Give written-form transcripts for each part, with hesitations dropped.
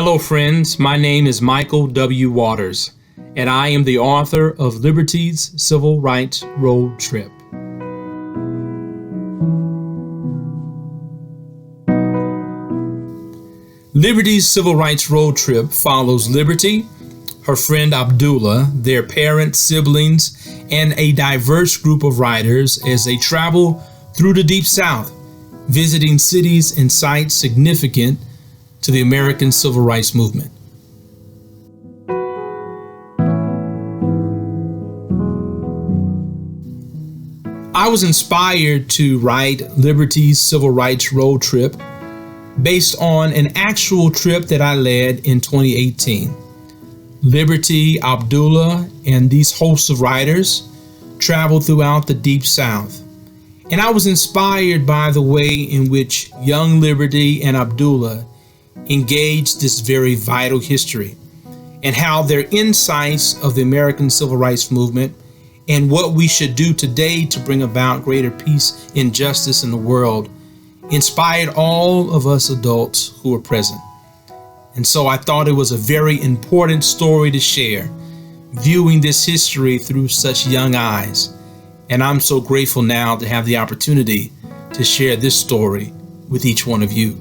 Hello, friends. My name is Michael W. Waters, and I am the author of Liberty's Civil Rights Road Trip. Liberty's Civil Rights Road Trip follows Liberty, her friend Abdullah, their parents, siblings, and a diverse group of riders as they travel through the Deep South, visiting cities and sites significant to the American Civil Rights Movement. I was inspired to write Liberty's Civil Rights Road Trip based on an actual trip that I led in 2018. Liberty, Abdullah, and these hosts of riders traveled throughout the Deep South. And I was inspired by the way in which young Liberty and Abdullah engaged this very vital history, and how their insights of the American Civil Rights Movement and what we should do today to bring about greater peace and justice in the world inspired all of us adults who were present. And so I thought it was a very important story to share, viewing this history through such young eyes. And I'm so grateful now to have the opportunity to share this story with each one of you.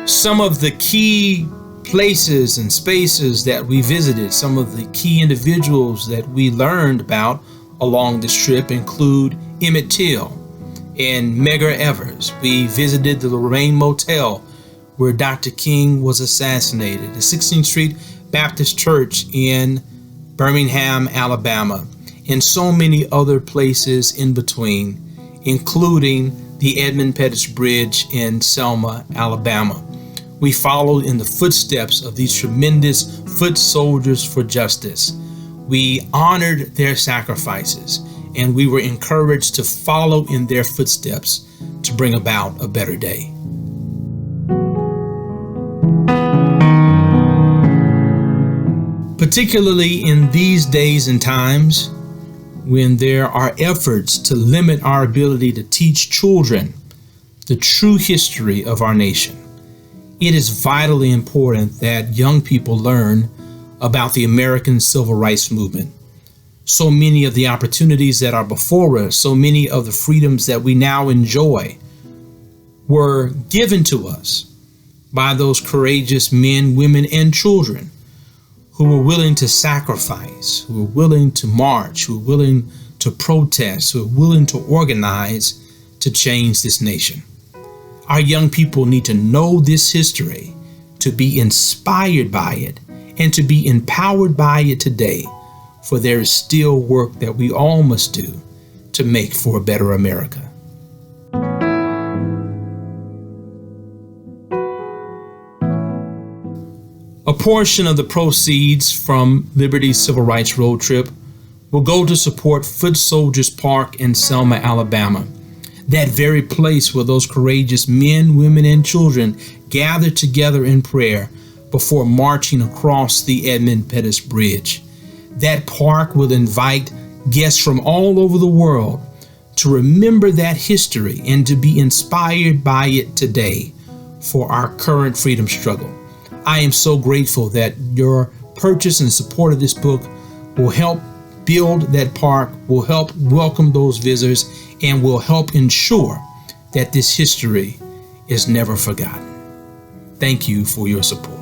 Some of the key places and spaces that we visited, some of the key individuals that we learned about along this trip include Emmett Till and Medgar Evers. We visited the Lorraine Motel where Dr. King was assassinated, the 16th Street Baptist Church in Birmingham, Alabama, and so many other places in between, including the Edmund Pettus Bridge in Selma, Alabama. We followed in the footsteps of these tremendous foot soldiers for justice. We honored their sacrifices, and we were encouraged to follow in their footsteps to bring about a better day. Particularly in these days and times when there are efforts to limit our ability to teach children the true history of our nation, it is vitally important that young people learn about the American Civil Rights Movement. So many of the opportunities that are before us, so many of the freedoms that we now enjoy were given to us by those courageous men, women, and children who were willing to sacrifice, who were willing to march, who were willing to protest, who were willing to organize to change this nation. Our young people need to know this history, to be inspired by it, and to be empowered by it today, for there is still work that we all must do to make for a better America. A portion of the proceeds from Liberty's Civil Rights Road Trip will go to support Foot Soldiers Park in Selma, Alabama, that very place where those courageous men, women, and children gathered together in prayer before marching across the Edmund Pettus Bridge. That park will invite guests from all over the world to remember that history and to be inspired by it today for our current freedom struggle. I am so grateful that your purchase and support of this book will help build that park, will help welcome those visitors, and will help ensure that this history is never forgotten. Thank you for your support.